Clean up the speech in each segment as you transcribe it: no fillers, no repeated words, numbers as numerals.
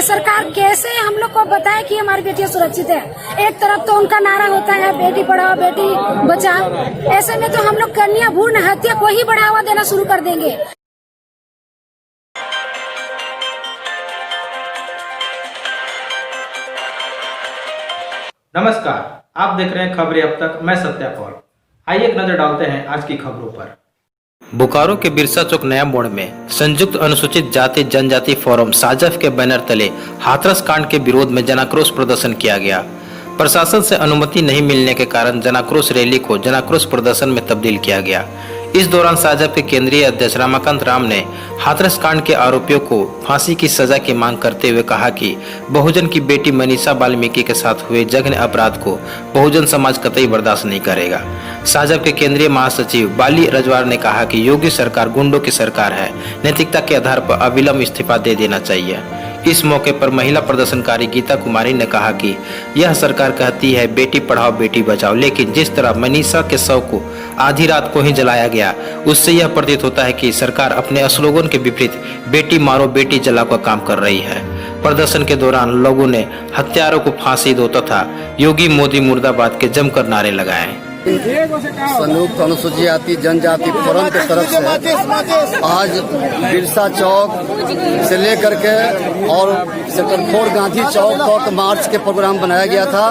सरकार कैसे हम लोग को बताए कि हमारी बेटियां सुरक्षित है। एक तरफ तो उनका नारा होता है बेटी पढ़ाओ बेटी बचाओ, ऐसे में तो हम लोग कन्या भ्रूण हत्या को ही बढ़ावा देना शुरू कर देंगे। नमस्कार, आप देख रहे हैं खबरें अब तक। मैं सत्या पॉल। आइए एक नजर डालते हैं आज की खबरों पर। बोकारो के बिरसा चौक नया मोड़ में संयुक्त अनुसूचित जाति जनजाति फोरम साजफ के बैनर तले हाथरस कांड के विरोध में जनाक्रोश प्रदर्शन किया गया। प्रशासन से अनुमति नहीं मिलने के कारण जनाक्रोश रैली को जनाक्रोश प्रदर्शन में तब्दील किया गया। इस दौरान साजफ के केंद्रीय अध्यक्ष रमाकांत राम ने हाथरस कांड के आरोपियों को फांसी की सजा की मांग करते हुए कहा कि बहुजन की बेटी मनीषा वाल्मीकि के साथ हुए जघन्य अपराध को बहुजन समाज कतई बर्दाश्त नहीं करेगा। साजफ के केंद्रीय महासचिव बाली रजवार ने कहा कि योगी सरकार गुंडों की सरकार है, नैतिकता के आधार पर अविलंब इस्तीफा दे देना चाहिए। इस मौके पर महिला प्रदर्शनकारी गीता कुमारी ने कहा कि यह सरकार कहती है बेटी पढ़ाओ बेटी बचाओ, लेकिन जिस तरह मनीषा के शव को आधी रात को ही जलाया गया, उससे यह प्रतीत होता है कि सरकार अपने स्लोगन के विपरीत बेटी मारो बेटी जलाओ का काम कर रही है। प्रदर्शन के दौरान लोगों ने हत्यारों को फांसी दो तथा योगी मोदी मुर्दाबाद के जमकर नारे लगाए। संयुक्त अनुसूचित जाति जनजाति फोरम की तरफ से आज बिरसा चौक से लेकर के और सेक्टर 4 गांधी चौक तक मार्च के प्रोग्राम बनाया गया था,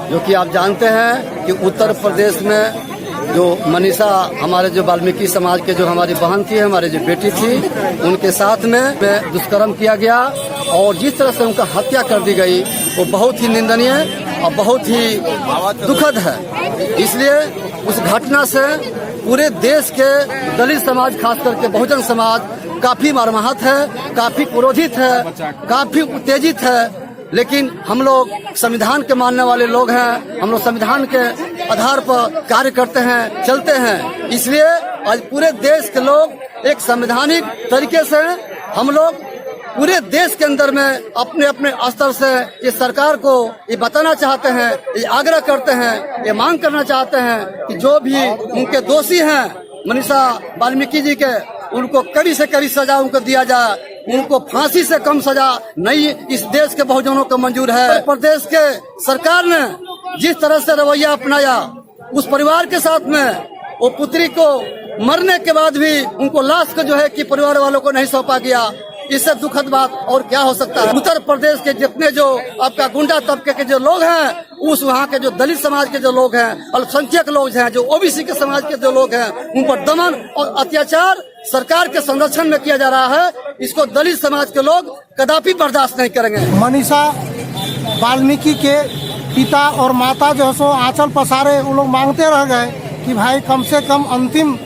जो कि आप जानते हैं कि उत्तर प्रदेश में जो मनीषा हमारे जो वाल्मीकि समाज के जो हमारी बहन थी, हमारी जो बेटी थी, उनके साथ में दुष्कर्म किया गया और जिस तरह से उनका हत्या कर दी गई वो बहुत ही निंदनीय और बहुत ही दुखद है। इसलिए उस घटना से पूरे देश के दलित समाज खास करके बहुजन समाज काफी मर्माहत है, काफी क्रोधित है, काफी उत्तेजित है। लेकिन हम लोग संविधान के मानने वाले लोग हैं, हम लोग संविधान के आधार पर कार्य करते हैं, चलते हैं। इसलिए आज पूरे देश के लोग एक संवैधानिक तरीके से हम लोग पूरे देश के अंदर में अपने अपने स्तर से ये सरकार को ये बताना चाहते हैं, ये आग्रह करते हैं, ये मांग करना चाहते हैं कि जो भी उनके दोषी हैं मनीषा वाल्मीकि जी के, उनको कड़ी से कड़ी सजा उनको दिया जाए। उनको फांसी से कम सजा नहीं इस देश के बहुजनों को मंजूर है। प्रदेश के सरकार ने जिस तरह से रवैया अपनाया उस परिवार के साथ में, वो पुत्री को मरने के बाद भी उनको लाश को जो है कि परिवार वालों को नहीं सौंपा गया, इससे दुखद बात और क्या हो सकता है। उत्तर प्रदेश के जितने जो आपका गुंडा तबके के जो लोग हैं, उस वहाँ के जो दलित समाज के जो लोग हैं, अल्पसंख्यक लोग हैं, जो ओबीसी के समाज के जो लोग हैं, उन पर दमन और अत्याचार सरकार के संरक्षण में किया जा रहा है। इसको दलित समाज के लोग कदापि बर्दाश्त नहीं करेंगे। मनीषा वाल्मीकि के पिता और माता जो है सो आंचल पसारे, वो लोग मांगते रह गए कि भाई कम से कम अंतिम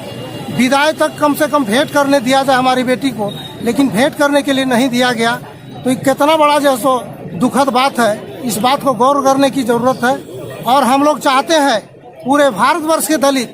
विदाई तक कम से कम भेंट करने दिया जाए हमारी बेटी को, लेकिन भेंट करने के लिए नहीं दिया गया। तो ये कितना बड़ा जो सो दुखद बात है, इस बात को गौर करने की जरूरत है। और हम लोग चाहते हैं पूरे भारतवर्ष के दलित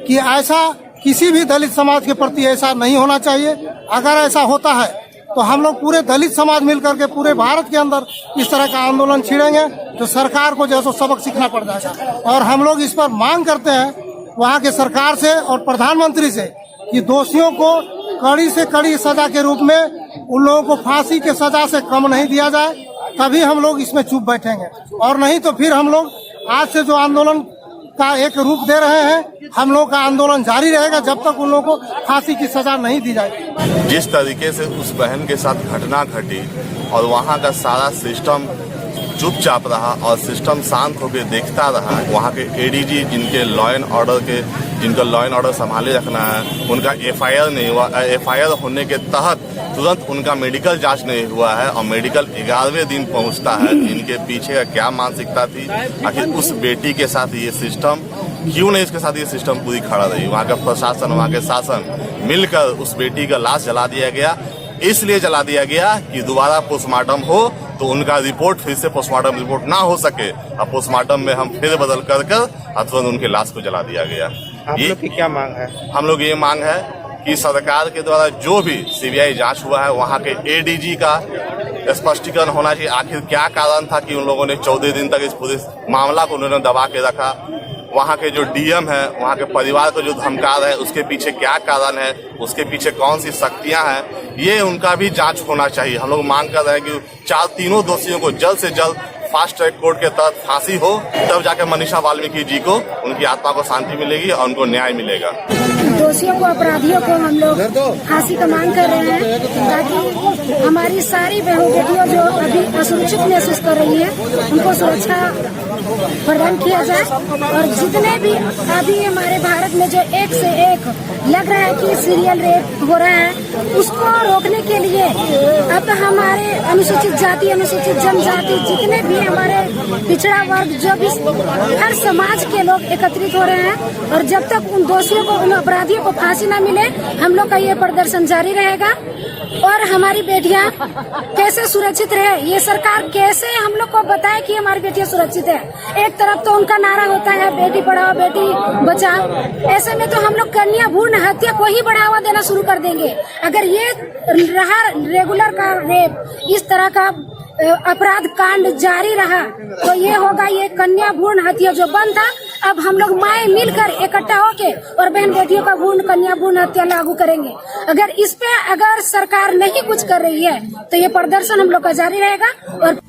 कि ऐसा किसी भी दलित समाज के प्रति ऐसा नहीं होना चाहिए। अगर ऐसा होता है तो हम लोग पूरे दलित समाज मिलकर के पूरे भारत के अंदर इस तरह का आंदोलन छेड़ेंगे, तो सरकार को जो सो सबक सीखना पड़ जाएगा। और हम लोग इस पर मांग करते हैं वहाँ के सरकार से और प्रधानमंत्री से कि दोषियों को कड़ी से कड़ी सजा के रूप में उन लोगों को फांसी के सजा से कम नहीं दिया जाए, तभी हम लोग इसमें चुप बैठेंगे। और नहीं तो फिर हम लोग आज से जो आंदोलन का एक रूप दे रहे हैं, हम लोग का आंदोलन जारी रहेगा जब तक उन लोगों को फांसी की सजा नहीं दी जाएगी। जिस तरीके से उस बहन के साथ घटना घटी और वहाँ का सारा सिस्टम चुपचाप रहा और सिस्टम शांत होकर देखता रहा, वहाँ के एडीजी जिनका लॉ एंड ऑर्डर संभाले रखना है, उनका एफआईआर नहीं हुआ। एफआईआर होने के तहत तुरंत उनका मेडिकल जांच नहीं हुआ है और मेडिकल 11वें दिन पहुंचता है। इनके पीछे का क्या मानसिकता थी, आखिर उस बेटी के साथ ये सिस्टम क्यों नहीं, इसके साथ ये सिस्टम पूरी खड़ा रही। वहाँ का प्रशासन, वहाँ के शासन मिलकर उस बेटी का लाश जला दिया गया। इसलिए जला दिया गया कि दोबारा पोस्टमार्टम हो तो उनका रिपोर्ट फिर से पोस्टमार्टम रिपोर्ट ना हो सके, और पोस्टमार्टम में हम फिर बदल कर तुरंत उनके लाश को जला दिया गया। आप लोग की क्या मांग है? हम लोग ये मांग है कि सरकार के द्वारा जो भी सीबीआई जांच हुआ है, वहाँ के एडीजी का स्पष्टीकरण होना चाहिए। आखिर क्या कारण था कि उन लोगों ने 14 दिन तक इस पूरे मामला को उन्होंने दबा के रखा। वहाँ के जो डीएम है, वहाँ के परिवार को जो धमका रहे हैं, उसके पीछे क्या कारण है, उसके पीछे कौन सी शक्तियां हैं, ये उनका भी जांच होना चाहिए। हम लोग मांग कर रहे हैं कि तीनों दोषियों को जल्द से जल्द फास्ट ट्रैक कोर्ट के तहत फांसी हो, तब जाकर मनीषा वाल्मीकि जी को उनकी आत्मा को शांति मिलेगी और उनको न्याय मिलेगा। दोषियों को, अपराधियों को हम लोग फांसी का मांग कर रहे हैं ताकि हमारी सारी बहू बेटियों जो अभी असुरक्षित महसूस कर रही है उनको सुरक्षा प्रदान किया जाए। और जितने भी अभी हमारे भारत में जो एक से एक लग रहा है कि सीरियल रेप हो रहा है, उसको रोकने के लिए अब हमारे अनुसूचित जाति, अनुसूचित जनजाति, जितने भी हमारे पिछड़ा वर्ग, जो भी हर समाज के लोग एकत्रित हो रहे हैं। और जब तक उन दोषियों को, उन अपराधियों को फांसी न मिले, हम लोग का ये प्रदर्शन जारी रहेगा। और हमारी बेटियां कैसे सुरक्षित रहे, ये सरकार कैसे हम लोग को बताए कि हमारी बेटियां सुरक्षित है। एक तरफ तो उनका नारा होता है बेटी पढ़ाओ बेटी बचाओ, ऐसे में तो हम लोग कन्या भ्रूण हत्या को ही बढ़ावा देना शुरू कर देंगे। अगर ये रहा रेगुलर का रेप, इस तरह का अपराध कांड जारी रहा तो ये होगा, ये कन्या भ्रूण हत्या जो बंद था, अब हम लोग माए मिलकर इकट्ठा होके और बहन बेटियों का कन्या भ्रूण हत्या लागू करेंगे। अगर इस पे अगर सरकार नहीं कुछ कर रही है तो ये प्रदर्शन हम लोग का जारी रहेगा। और